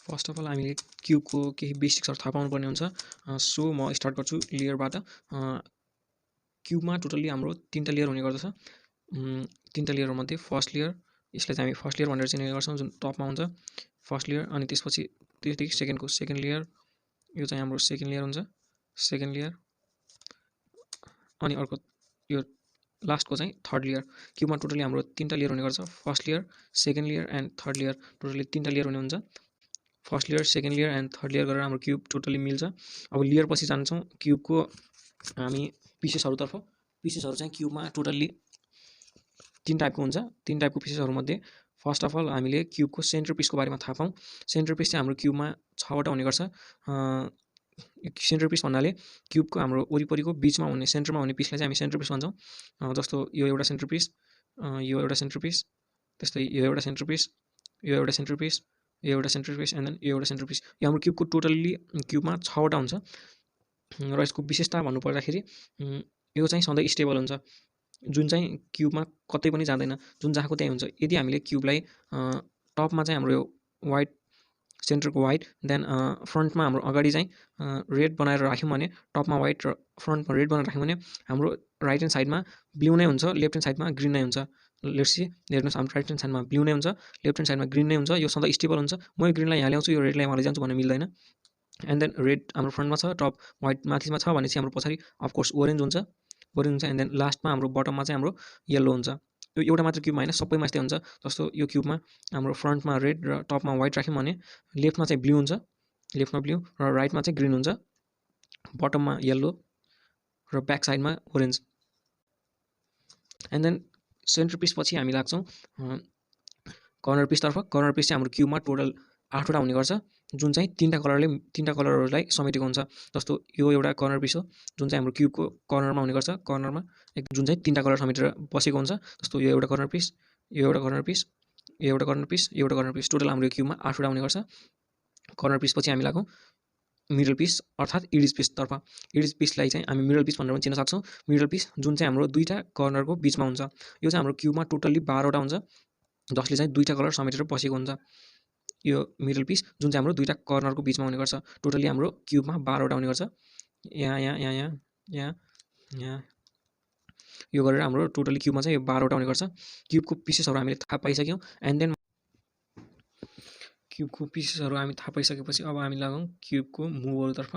First of all हामीले क्युबको केही बेसिक्सहरू थाहा पाउनुपर्ने हुन्छ। सो म स्टार्ट गर्छु लेयरबाट। क्युबमा टोटल्ली हाम्रो 3टा लेयर हुने गर्दछ। 3टा लेयरमध्ये फर्स्ट लेयर, यसलाई चाहिँ हामी फर्स्ट लेयर भनेर चिन्ने गर्छौँ, जुन टपमा हुन्छ फर्स्ट लेयर। अनि त्यसपछि त्यसदेखि सेकेन्ड लेयर, यो चाहिँ हाम्रो सेकेन्ड लेयर हुन्छ, सेकेन्ड लेयर। अनि अर्को यो लास्टको चाहिँ थर्ड लेयर। क्युबमा टोटल्ली हाम्रो 3टा लेयर हुने गर्छ, first layer, second layer and third layer. Totally 3टा लेयर हुने हुन्छ। First layer, second layer and third layer गरेर हाम्रो क्युब टोटल्ली मिल्छ। अब लेयर पछि जान्छौँ क्युबको हामी पिसेसहरूतर्फ। पिसेसहरू चाहिँ क्युबमा टोटल्ली 3 टाइपको हुन्छ। 3 टाइपको पिसेसहरूमध्ये फर्स्ट अफ अल हामीले क्युबको सेन्टर पिसको बारेमा थाहा पाऊँ। सेन्टर पिस चाहिँ हाम्रो क्युबमा 6वटा हुने गर्छ। सेन्टर पिस भन्नाले क्युबको हाम्रो वरिपरिको बिचमा हुने, सेन्टरमा हुने पिसलाई चाहिँ हामी सेन्टर पिस भन्छौँ। जस्तो यो एउटा सेन्टर पिस, यो एउटा सेन्टर पिस, त्यस्तै यो एउटा सेन्टर पिस, यो एउटा सेन्टर पिस, यो एउटा सेन्टर पिस एन्ड देन यो एउटा सेन्टर पिस। यो हाम्रो क्युबको टोटल्ली क्युबमा 6वटा हुन्छ। र यसको विशेषता भन्नुपर्दाखेरि यो चाहिँ सधैँ स्टेबल हुन्छ, जुन चाहिँ क्युबमा कतै पनि जाँदैन, जुन जहाँको त्यहीँ हुन्छ। यदि हामीले क्युबलाई टपमा चाहिँ हाम्रो यो वाइट, सेन्टरको वाइट, देन फ्रन्टमा हाम्रो अगाडि चाहिँ रेड बनाएर राख्यौँ भने, टपमा वाइट र फ्रन्टमा रेड बनाएर राख्यौँ भने हाम्रो राइट ह्यान्ड साइडमा ब्लू नै हुन्छ, लेफ्ट ह्यान्ड साइडमा ग्रिन नै हुन्छ। लेट्स सी, हेर्नुहोस् हाम्रो राइट ह्यान्ड साइडमा ब्लू नै हुन्छ, लेफ्ट ह्यान्ड साइडमा ग्रिन नै हुन्छ। यो सधैँ स्टेबल हुन्छ। म यो ग्रिनलाई यहाँ ल्याउँछु, यो रेडलाई यहाँ लैजान्छु भन्ने मिल्दैन। एन्ड देन रेड हाम्रो फ्रन्टमा छ, टप वाइट माथिमा छ भनेपछि हाम्रो पछाडि अफकोर्स ओरेन्ज हुन्छ, एन्ड देन लास्टमा हाम्रो बटममा चाहिँ हाम्रो येल्लो हुन्छ। यो एउटा मात्र क्युबमा होइन, सबैमा यस्तै हुन्छ। जस्तो यो क्युबमा हाम्रो फ्रन्टमा रेड र टपमा वाइट राख्यौँ भने लेफ्टमा चाहिँ ब्लू हुन्छ, लेफ्टमा ब्लू र राइटमा चाहिँ ग्रिन हुन्छ, बटममा येल्लो र ब्याक साइडमा orange. And then centre piece पछि हामी लाग्छौँ कर्नर पिसतर्फ। कर्नर पिस चाहिँ हाम्रो क्युबमा टोटल 8वटा हुने गर्छ, जुन चाहिँ 3टा कलरहरूलाई समेटेको हुन्छ। जस्तो यो एउटा कर्नर पिस हो, जुन चाहिँ हाम्रो क्युबको कर्नरमा हुने गर्छ, कर्नरमा जुन चाहिँ 3टा कलर समेटेर बसेको हुन्छ। जस्तो यो एउटा कर्नर पिस, यो एउटा कर्नर पिस, यो एउटा कर्नर पिस, यो एउटा कर्नर पिस। टोटल हाम्रो क्युबमा 8वटा हुने गर्छ। कर्नर पिस पछि हामी लागौँ मिडल पिस अर्थात् इडिज पिसतर्फ। इडिज पिसलाई चाहिँ हामी मिडल पिस भनेर पनि चिन्न सक्छौँ। मिडल पिस जुन चाहिँ हाम्रो 2टा कर्नरको बिचमा हुन्छ। यो चाहिँ हाम्रो क्युबमा टोटल्ली 12वटा हुन्छ, जसले चाहिँ 2टा कलर समेटेर बसेको हुन्छ। यो मिडल पिस जुन चाहिँ हाम्रो 2टा कर्नरको बिचमा हुने गर्छ। टोटल्ली हाम्रो क्युबमा 12वटा हुने गर्छ। यहाँ यो गरेर हाम्रो टोटल्ली क्युबमा चाहिँ यो 12वटा हुने गर्छ। क्युबको पिसेसहरू हामीले थाहा पाइसक्यौँ। एन्ड देन क्युबको पिसेसहरू हामी थाहा पाइसकेपछि अब हामी लागौँ क्युबको मुभहरूतर्फ।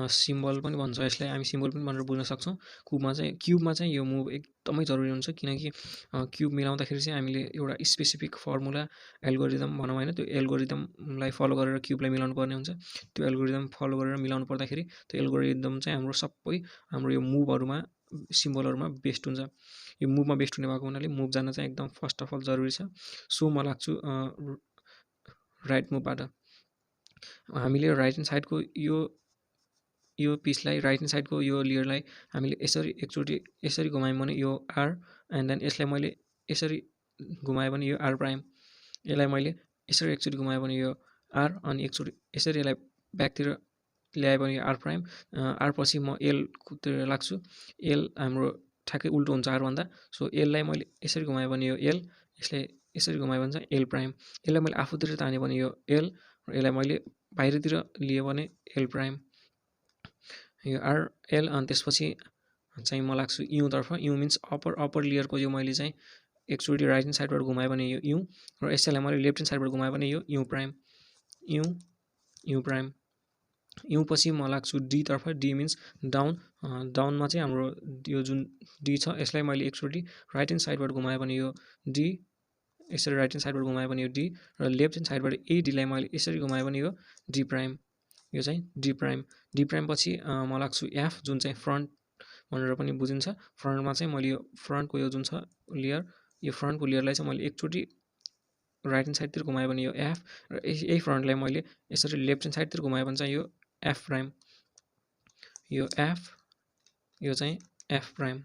सिम्बल पनि भन्छ यसलाई, हामी सिम्बल पनि भनेर बुझ्न सक्छौँ। क्युबमा चाहिँ यो मुभ एकदमै जरुरी हुन्छ, किनकि क्युब मिलाउँदाखेरि चाहिँ हामीले एउटा स्पेसिफिक फर्मुला, एल्गोरिदम भनौँ होइन, त्यो एल्गोरिदमलाई फलो गरेर क्युबलाई मिलाउनु पर्ने हुन्छ। त्यो एल्गोरिदम फलो गरेर मिलाउनु पर्दाखेरि त्यो एल्गोरिदम चाहिँ हाम्रो सबै हाम्रो यो मुभहरूमा, सिम्बलहरूमा बेस्ड हुन्छ। यो मुभमा बेस्ड हुने भएको हुनाले मुभ जान्न चाहिँ एकदम फर्स्ट अफ अल जरुरी छ। सो म लाग्छु राइट मुभबाट। हामीले राइट ह्यान्ड साइडको यो पिसलाई, राइट ह्यान्ड साइडको यो लेयरलाई हामीले एकचोटि यसरी घुमायौँ भने यो आर, एन्ड देन यसलाई मैले यसरी घुमाएँ भने यो आर प्राइम, यसलाई मैले यसरी एकचोटि घुमाएँ भने यो आर, अनि एकचोटि यसरी यसलाई ब्याकतिर ल्याएँ भने यो आर प्राइम। आर पछि म एलतिर लाग्छु। एल हाम्रो ठ्याक्कै उल्टो हुन्छ आरभन्दा। सो एललाई मैले यसरी घुमाएँ भने यो एल, यसलाई यसरी घुमाएँ भने चाहिँ एल प्राइम। यसलाई मैले आफूतिर तानेँ भने यो एल, र यसलाई मैले बाहिरतिर लिएँ भने एल प्राइम। यो आर एल, अनि त्यसपछि चाहिँ म लाग्छु युतर्फ। यु मिन्स अप्पर लेयरको यो मैले चाहिँ एकचोटि राइट ह्यान्ड साइडबाट घुमाएँ भने यो यु, र यसैलाई मैले लेफ्ट ह्यान्ड साइडबाट घुमाएँ भने यो U prime, U prime. U पछि म लाग्छु डीतर्फ। D means down. डाउनमा चाहिँ हाम्रो यो जुन डी छ यसलाई मैले एकचोटि राइट ह्यान्ड साइडबाट घुमाएँ भने यो डी, यसरी राइट ह्यान्ड साइडबाट घुमाएँ भने यो डी, र लेफ्ट ह्यान्ड साइडबाट ए डीलाई मैले यसरी घुमाएँ भने यो डी प्राइम। यो चाहिँ डी प्राइम। डी प्राइम पछि म लाग्छु एफ, जुन चाहिँ फ्रन्ट भनेर पनि बुझिन्छ। फ्रन्टमा चाहिँ मैले यो फ्रन्टको यो जुन छ लेयर, यो फ्रन्टको लेयरलाई चाहिँ मैले एकचोटि राइट ह्यान्ड साइडतिर घुमाएँ भने यो एफ, र यही फ्रन्टलाई मैले यसरी लेफ्ट ह्यान्ड साइडतिर घुमाएँ भने चाहिँ यो एफ प्राइम। यो एफ, यो चाहिँ एफ प्राइम।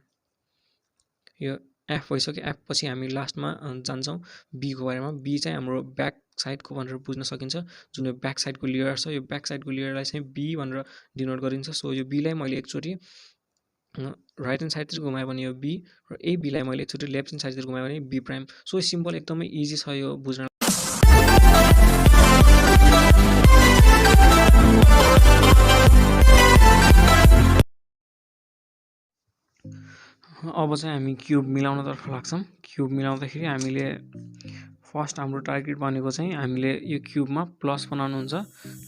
यो एफ भइसक्यो। एफ पछि हामी लास्टमा जान्छौँ बीको बारेमा। बी चाहिँ हाम्रो ब्याक साइडको भनेर बुझ्न सकिन्छ। जुन यो ब्याक साइडको लेयर छ, यो ब्याक साइडको लेयरलाई चाहिँ बी भनेर डिनोट गरिन्छ। सो यो बीलाई मैले एकचोटि राइट ह्यान्ड साइडतिर घुमाएँ भने यो बी, र ए बीलाई मैले एकचोटि लेफ्ट ह्यान्ड साइडतिर घुमाएँ भने बी प्राइम। सो सिम्बल एकदमै इजी छ यो बुझ्न। अब चाहिँ हामी क्युब मिलाउनतर्फ लाग्छौँ। क्युब मिलाउँदाखेरि हामीले फर्स्ट हाम्रो टार्गेट भनेको चाहिँ हामीले यो क्युबमा प्लस बनाउनु हुन्छ,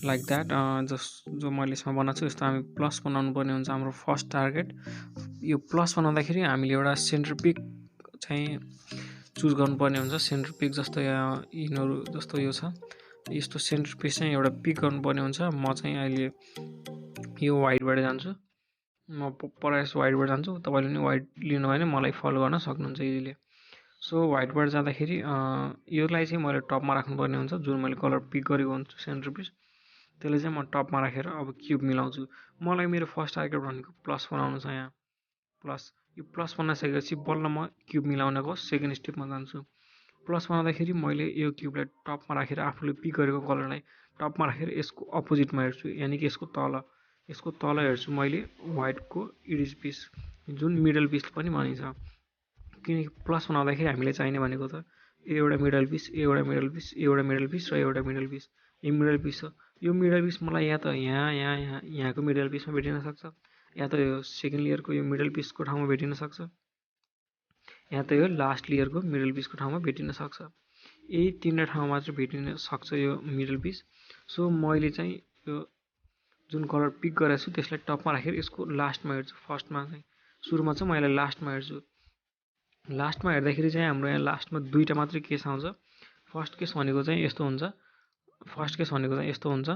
लाइक द्याट। जो मैले यसमा बनाएको छु यस्तो हामी प्लस बनाउनु पर्ने हुन्छ हाम्रो फर्स्ट टार्गेट। यो प्लस बनाउँदाखेरि हामीले एउटा सेन्टर पिक चाहिँ चुज गर्नुपर्ने हुन्छ। सेन्टर पिक जस्तो यिनीहरू जस्तो यो छ, यस्तो सेन्टर पिक चाहिँ एउटा पिक गर्नुपर्ने हुन्छ। म चाहिँ अहिले यो वाइटबाट जान्छु, म प्रायः जस्तो वाइटबाट जान्छु। तपाईँले पनि वाइट लिनु भयो भने मलाई फलो गर्न सक्नुहुन्छ इजिली। सो वाइटबाट जाँदाखेरि यसलाई चाहिँ मैले टपमा राख्नुपर्ने हुन्छ, जुन मैले कलर पिक गरेको हुन्छु सेन्टर पिस, त्यसले चाहिँ म टपमा राखेर अब क्युब मिलाउँछु। मलाई मेरो फर्स्ट टार्गेट भनेको प्लस बनाउनु छ। यहाँ प्लस, यो प्लस बनाइसकेपछि बल्ल म क्युब मिलाउनको सेकेन्ड स्टेपमा जान्छु। प्लस बनाउँदाखेरि मैले यो क्युबलाई टपमा राखेर आफूले पिक गरेको कलरलाई टपमा राखेर यसको अपोजिटमा हेर्छु, यानि कि यसको तल हेर्छु मैले वाइटको इडिज पिस, जुन मिडल पिस पनि भनिन्छ। किनकि प्लस बनाउँदाखेरि हामीले चाहिने भनेको त एउटा मिडल पिस, एउटा मिडल पिस, एउटा मिडल पिस र एउटा मिडल पिस। यो मिडल पिस छ, यो मिडल पिस मलाई या त यहाँको मिडल पिसमा भेटिन सक्छ, या त यो सेकेन्ड लेयरको यो मिडल पिसको ठाउँमा भेटिन सक्छ, या त यो लास्ट लेयरको मिडल पिसको ठाउँमा भेटिन सक्छ। यही तीनवटा ठाउँमा चाहिँ भेटिन सक्छ यो मिडल पिस। सो मैले चाहिँ यो जुन कलर पिक गरेको छु त्यसलाई टपमा राखेर यसको लास्टमा हेर्छु। फर्स्टमा चाहिँ सुरुमा चाहिँ मैले लास्टमा हेर्छु। लास्टमा हेर्दाखेरि चाहिँ हाम्रो यहाँ लास्टमा दुईवटा मात्रै केस आउँछ। फर्स्ट केस भनेको चाहिँ यस्तो हुन्छ,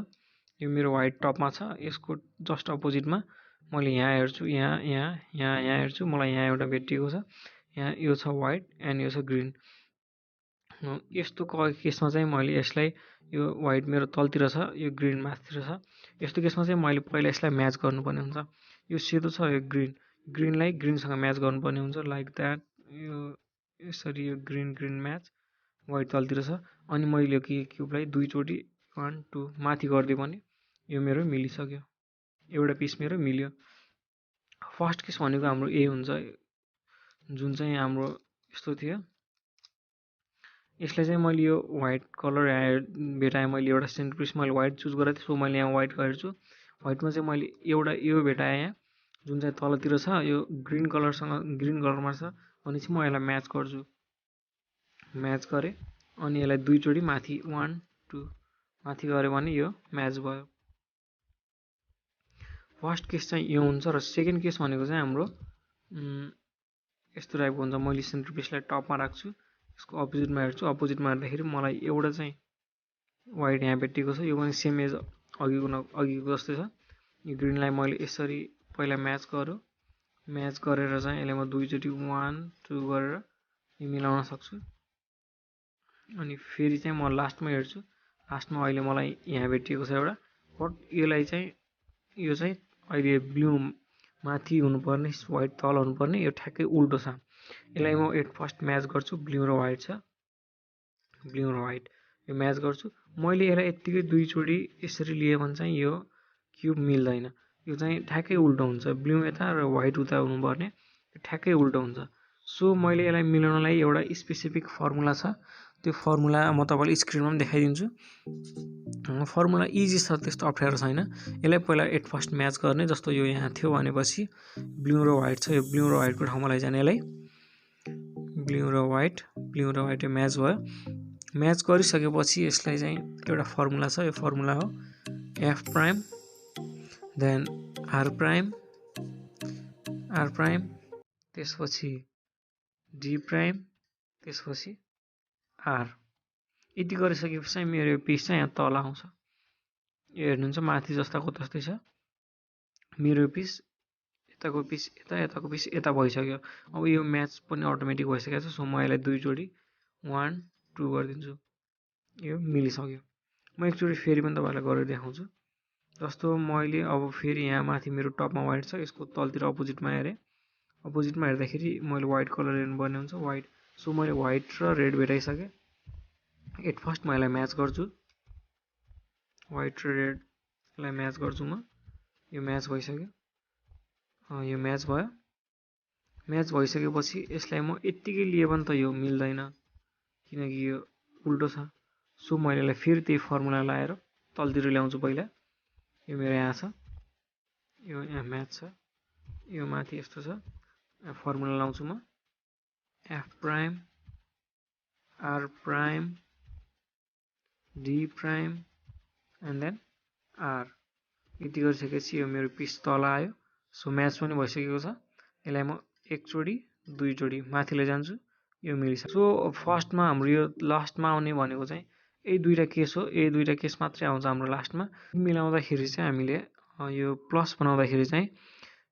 यो मेरो वाइट टपमा छ, यसको जस्ट अपोजिटमा मैले यहाँ हेर्छु, यहाँ हेर्छु, मलाई यहाँ एउटा भेटिएको छ, यहाँ यो छ वाइट एन्ड यो छ ग्रिन। यस्तो केसमा चाहिँ मैले यसलाई, यो वाइट मेरो तलतिर छ, यो ग्रिन माथितिर छ, यस्तो केसमा चाहिँ मैले पहिला यसलाई म्याच गर्नुपर्ने हुन्छ। यो सेतो छ, यो ग्रिनलाई ग्रिनसँग म्याच गर्नुपर्ने हुन्छ, लाइक द्याट। यो यसरी यो ग्रिन म्याच, वाइट तलतिर छ। अनि मैले क्युबलाई दुईचोटि 1 2 माथि गरिदिएँ भने यो मेरो मिलिसक्यो, एउटा पिस मेरो मिल्यो। फर्स्ट केस भनेको हाम्रो ए हुन्छ, जुन चाहिँ हाम्रो यस्तो थियो। यसलाई चाहिँ मैले यो वाइट कलर भेटाएँ, मैले एउटा सेन्टर पिस मैले वाइट चुज गरेको थिएँ। सो मैले यहाँ वाइट हेर्छु, वाइटमा चाहिँ मैले एउटा यो भेटाएँ यहाँ, जुन चाहिँ तलतिर छ, यो ग्रिन कलरमा छ। अनि चाहिँ म यसलाई म्याच गर्छु, म्याच गरेँ अनि यसलाई दुईचोटि माथि 1 2 माथि गऱ्यो भने यो म्याच भयो। फर्स्ट केस चाहिँ यो हुन्छ। र सेकेन्ड केस भनेको चाहिँ हाम्रो यस्तो टाइपको हुन्छ। मैले सेन्टर पिसलाई टपमा राख्छु, यसको अपोजिटमा हेर्छु, अपोजिटमा हेर्दाखेरि मलाई एउटा चाहिँ वाइट यहाँ भेटिएको छ, यो पनि सेम एज अघिको जस्तै छ। यो ग्रिनलाई मैले यसरी पहिला म्याच गरेर चाहिँ यसलाई म दुईचोटि 1 2 गरेर यो मिलाउन सक्छु। अनि फेरि चाहिँ म लास्टमा हेर्छु, लास्टमा अहिले मलाई यहाँ भेटिएको छ एउटा, बट यसलाई चाहिँ यो चाहिँ अहिले ब्लू माथि हुनुपर्ने, वाइट तल हुनुपर्ने, यो ठ्याक्कै उल्टो छ। यसलाई म फर्स्ट म्याच गर्छु, ब्लू र वाइट छ, ब्लू र वाइट यो म्याच गर्छु। मैले यसलाई यत्तिकै दुईचोटि यसरी लिएँ भने चाहिँ यो क्युब मिल्दैन, यो चाहिँ ठ्याक्कै उल्टो हुन्छ, ब्लू यता र वाइट उता हुनुपर्ने, ठ्याक्कै उल्टो हुन्छ। सो मैले यसलाई मिलाउनलाई एउटा स्पेसिफिक फर्मुला छ, त्यो फर्मुला म तपाईँलाई स्क्रिनमा पनि देखाइदिन्छु। फर्मुला इजी छ, त्यस्तो अप्ठ्यारो छैन। यसलाई पहिला फर्स्ट म्याच गर्ने, जस्तो यो यहाँ थियो भनेपछि ब्लू र वाइट छ, यो ब्लू र वाइटको ठाउँमा लैजाने, यसलाई ब्लू र वाइट यो म्याच भयो। म्याच गरिसकेपछि यसलाई चाहिँ एउटा फर्मुला छ, यो फर्मुला हो F prime then R prime, त्यसपछि डी प्राइम, त्यसपछि आर। यति गरिसकेपछि चाहिँ मेरो यो पिस चाहिँ यहाँ तल आउँछ। यो हेर्नुहुन्छ माथि जस्ताको तस्तै छ। मेरो यो पिस यताको पिस यताको पिस यता भइसक्यो। अब यो म्याच पनि अटोमेटिक भइसकेको छ। सो म यसलाई दुईचोटि 1 2 गरिदिन्छु, यो मिलिसक्यो। म एकचोटि फेरि पनि तपाईँलाई गरेर देखाउँछु। जस्तो मैले अब फेरि यहाँ माथि मेरो टपमा वाइट छ, यसको तलतिर अपोजिटमा हेरेँ, अपोजिटमा हेर्दाखेरि मैले वाइट कलर हेर्नुपर्ने हुन्छ, वाइट। सो मैले वाइट र रेड भेटाइसकेँ। फर्स्ट म यसलाई म्याच गर्छु, वाइट र रेडलाई म्याच गर्छु म। यो म्याच भइसक्यो, यो म्याच भयो। म्याच भइसकेपछि यसलाई म यत्तिकै लिए पनि त यो मिल्दैन, किनकि यो उल्टो छ। सो मैले यसलाई फेरि त्यही फर्मुला लाएर तलतिर ल्याउँछु। पहिला यो मेरो यहाँ छ, यो यहाँ म्याच छ, यो माथि यस्तो छ, फर्मुला लाउँछु म f prime r prime d prime and then r यति गरिसकेपछि यो मेरो पिस तल आयो सो म्याच पनि भइसकेको छ यसलाई म एकचोटि दुईचोटि माथि लैजान्छु यो मिलिसक्यो सो फर्स्टमा हाम्रो यो लास्टमा आउने भनेको चाहिँ यही दुईटा केस हो यही दुईटा केस मात्रै आउँछ हाम्रो लास्टमा मिलाउँदाखेरि चाहिँ हामीले यो प्लस बनाउँदाखेरि चाहिँ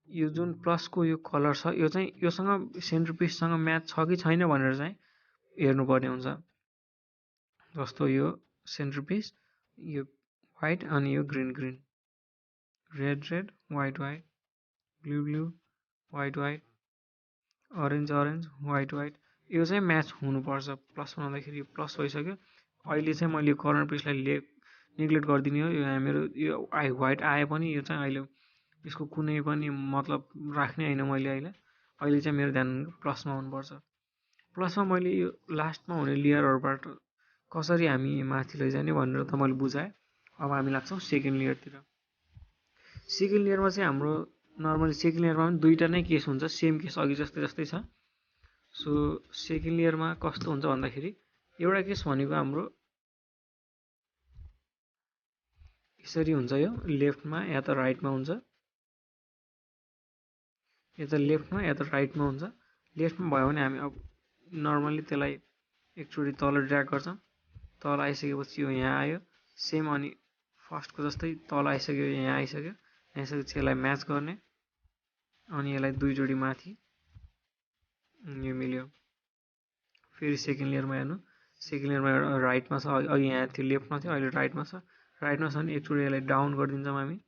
यो जुन प्लसको यो कलर छ यो चाहिँ योसँग सेन्टर पिससँग म्याच छ कि छैन भनेर चाहिँ हेर्नुपर्ने हुन्छ जस्तो यो सेन्टर पिस यो व्हाइट अनि यो green green red red white white blue blue white white orange orange white white यो चाहिँ म्याच हुनुपर्छ प्लस बनाउँदाखेरि यो प्लस भइसक्यो अहिले चाहिँ मैले कर्नर पिसलाई नेग्लेक्ट गरिदिने हो यो मेरो यो व्हाइट आए पनि यो चाहिँ अहिले यसको कुनै पनि मतलब राख्ने होइन मैले अहिले चाहिँ मेरो ध्यान प्लसमा हुनुपर्छ प्लसमा मैले यो लास्टमा हुने लेयरहरूबाट कसरी हामी माथि लैजाने भनेर त मैले बुझाएँ अब हामी लाग्छौँ सेकेन्ड लेयरतिर सेकेन्ड लेयरमा चाहिँ हाम्रो नर्मली सेकेन्ड लेयरमा पनि दुईवटा नै केस हुन्छ सेम केस अघि जस्तै छ सो सेकेन्ड लेयरमा कस्तो हुन्छ भन्दाखेरि एउटा केस भनेको हाम्रो यसरी हुन्छ यो लेफ्टमा या त राइटमा हुन्छ या त लेफ्टमा या त राइटमा हुन्छ लेफ्टमा भयो भने हामी अब नर्मली त्यसलाई एकचोटि तल ड्र्याग गर्छौँ तल आइसकेपछि यो यहाँ आयो सेम अनि फर्स्टको जस्तै तल आइसक्यो यहाँ आइसक्यो आइसकेपछि यसलाई म्याच गर्ने अनि यसलाई दुईचोटि माथि यो मिल्यो फेरि सेकेन्ड लेयरमा हेर्नु सेकेन्ड लेयरमा राइटमा छ अघि यहाँ थियो लेफ्टमा थियो अहिले राइटमा छ भने एकचोटि यसलाई डाउन गरिदिन्छौँ हामी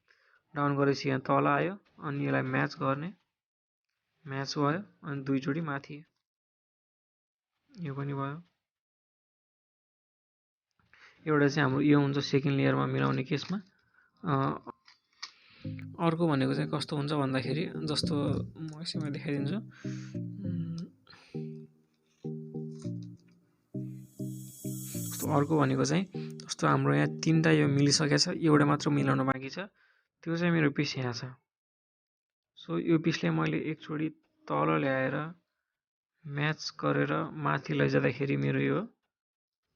डाउन गरेपछि यहाँ तल आयो अनि यसलाई म्याच गर्ने म्याच भयो अनि दुईचोटि माथि यो पनि भयो एउटा चाहिँ हाम्रो यो हुन्छ सेकेन्ड लेयरमा मिलाउने केसमा अर्को भनेको चाहिँ कस्तो हुन्छ भन्दाखेरि जस्तो म यसैमा देखाइदिन्छु जस्तो अर्को भनेको चाहिँ जस्तो हाम्रो यहाँ तीनटा यो मिलिसकेको छ एउटा मात्र मिलाउन बाँकी छ त्यो चाहिँ मेरो पिस यहाँ छ सो यो पिसलाई मैले एकचोटि तल ल्याएर म्याच गरेर माथि लैजाँदाखेरि मेरो यो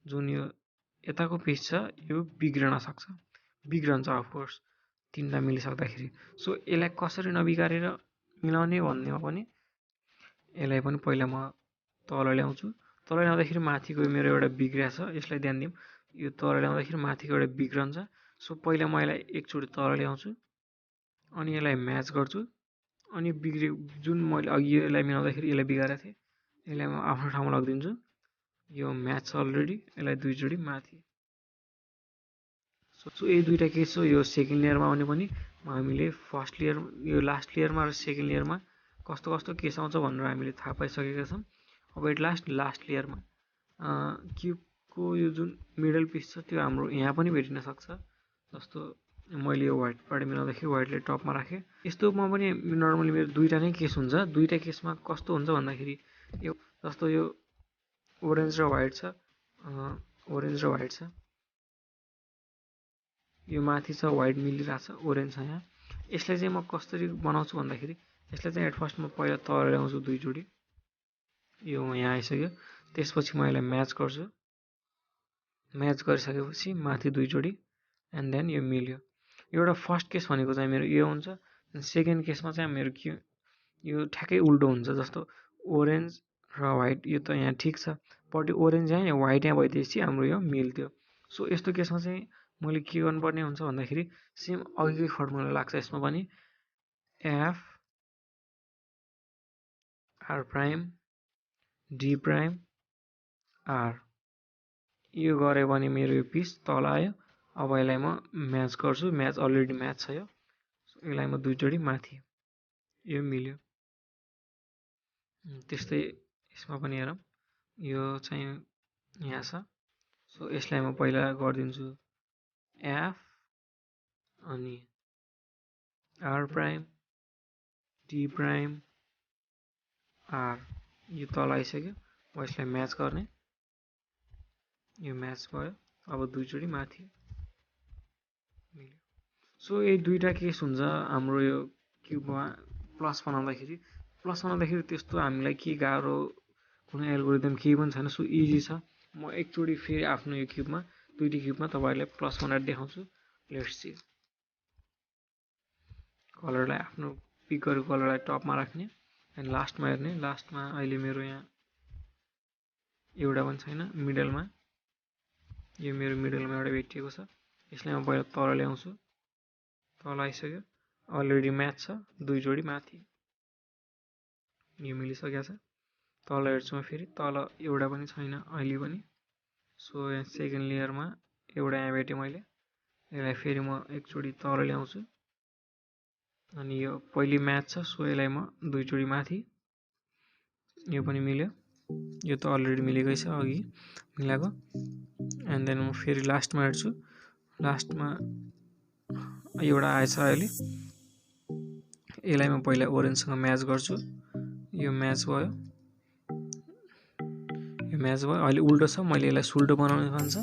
जुन यो यताको पिस छ यो बिग्रन सक्छ बिग्रन्छ अफकोर्स तीनटा मिलिसक्दाखेरि सो यसलाई कसरी नबिगारेर मिलाउने भन्नेमा पनि यसलाई पनि पहिला म तल ल्याउँछु तल ल्याउँदाखेरि माथिको मेरो एउटा बिग्रिया छ यसलाई ध्यान दिउँ यो तल ल्याउँदाखेरि माथिको एउटा बिग्रन्छ सो पहिला म यसलाई एकचोटि तल ल्याउँछु अनि यसलाई म्याच गर्छु अनि बिग्रे जुन मैले अघि यसलाई मिलाउँदाखेरि यसलाई बिगारेको थिएँ यसलाई म आफ्नो ठाउँमा लगिदिन्छु यो म्याच छ अलरेडी यसलाई दुईचोटि माथि सो यही दुईवटा केस हो यो सेकेन्ड लेयरमा आउने पनि हामीले फर्स्ट लेयर यो लास्ट लेयरमा र सेकेन्ड लेयरमा कस्तो कस्तो केस आउँछ भनेर हामीले थाहा पाइसकेका छौँ अब एट लास्ट लेयरमा क्युबको यो जुन मिडल पिस छ त्यो हाम्रो यहाँ पनि भेटिन सक्छ जस्तो मैले यो व्हाइटबाट मिलाउँदाखेरि व्हाइटले टपमा राखेँ यस्तोमा पनि नर्मली मेरो दुईवटा नै केस हुन्छ दुईवटा केसमा कस्तो हुन्छ भन्दाखेरि यो जस्तो यो ओरेन्ज र व्हाइट छ ओरेन्ज र व्हाइट छ यो माथि छ व्हाइट मिलिरहेछ ओरेन्ज छ यहाँ यसलाई चाहिँ म कसरी बनाउँछु भन्दाखेरि यसलाई चाहिँ एट फर्स्ट म पहिला तल ल्याउँछु दुईचोटि यो यहाँ आइसक्यो त्यसपछि म यसलाई म्याच गर्छु म्याच गरिसकेपछि माथि दुईचोटि एन्ड देन यो मिल्यो एउटा फर्स्ट केस भनेको चाहिँ मेरो यो हुन्छ सेकेन्ड केसमा चाहिँ मेरो के यो ठ्याक्कै उल्टो हुन्छ जस्तो ओरेन्ज र व्हाइट यो त यहाँ ठिक छ पट्टि ओरेन्ज यहाँ व्हाइट यहाँ भइदिएपछि हाम्रो यो मिल्थ्यो सो यस्तो केसमा चाहिँ मैले के गर्नुपर्ने हुन्छ भन्दाखेरि सेम अघिकै फर्मुला लाग्छ यसमा पनि F R prime D prime R यो गऱ्यो भने मेरो यो पिस तल आयो अब यसलाई म म्याच गर्छु म्याच अलरेडी म्याच छ यो यसलाई म दुईचोटि माथि यो मिल्यो त्यस्तै यसमा पनि हेरौँ यो चाहिँ यहाँ छ सो यसलाई म पहिला गरिदिन्छु एफ अनि R prime D prime R यो तल आइसक्यो म यसलाई म्याच गर्ने यो म्याच भयो अब दुईचोटि माथि मिल्यो सो यही दुईवटा केस हुन्छ हाम्रो यो क्युबमा प्लस बनाउँदाखेरि प्लस बनाउँदाखेरि त्यस्तो हामीलाई के गाह्रो कुनै एल्गोरिदम केही पनि छैन, सो इजी छ। म एकचोटि फेरि आफ्नो यो क्युबमा दुईटी क्युबमा तपाईँहरूलाई प्लस बनाएर देखाउँछु। Let's see. कलरलाई आफ्नो पिक गरेको कलरलाई टपमा राख्ने एन्ड लास्टमा हेर्ने। लास्टमा अहिले मेरो यहाँ एउटा पनि छैन, मिडलमा यो मेरो मिडलमा एउटा भेटिएको छ। यसलाई म पहिला तल ल्याउँछु। तल आइसक्यो, अलरेडी म्याच छ, दुई जोडी माथि यो मिलिसकेको छ। तल हेर्छु म फेरि, तल एउटा पनि छैन अहिले पनि। सो यहाँ सेकेन्ड लेयरमा एउटा यहाँ भेटेँ मैले। यसलाई फेरि म एकचोटि तल ल्याउँछु अनि यो पहिले म्याच छ, सो यसलाई म दुईचोटि माथि, यो पनि मिल्यो। यो त अलरेडी मिलेकै छ अघि मिलाएको। एन्ड देन म फेरि लास्टमा हेर्छु। लास्टमा एउटा आएछ अहिले, यसलाई म पहिला ओरेन्जसँग म्याच गर्छु। यो म्याच भयो, यो म्याच भयो। अहिले उल्टो छ, मैले यसलाई सुल्टो बनाउनु भन्छ।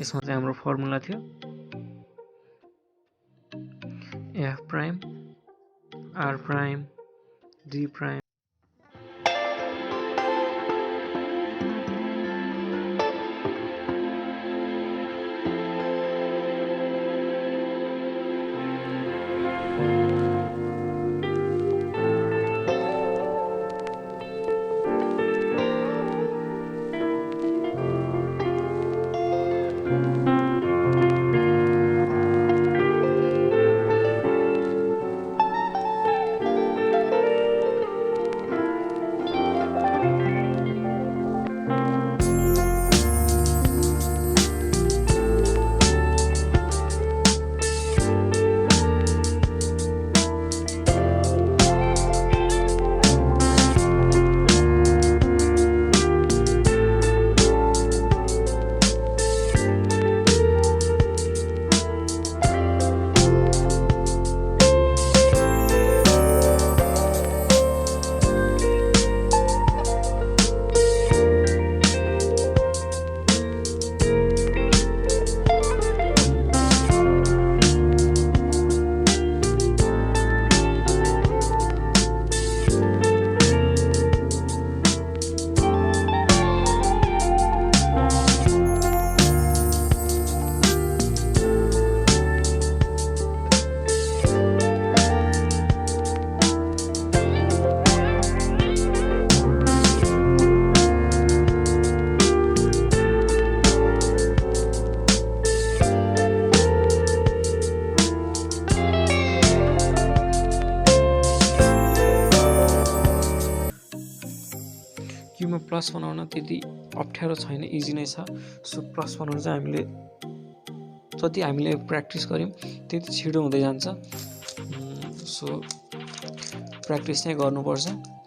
यसमा चाहिँ हाम्रो फर्मुला थियो F prime R prime D prime. क्युबमा प्लस बनाउन त्यति अप्ठ्यारो छैन, इजी नै छ। सो प्लस बनाउन चाहिँ हामीले जति हामीले प्र्याक्टिस गऱ्यौँ त्यति छिटो हुँदै जान्छ। सो प्र्याक्टिस चाहिँ गर्नुपर्छ।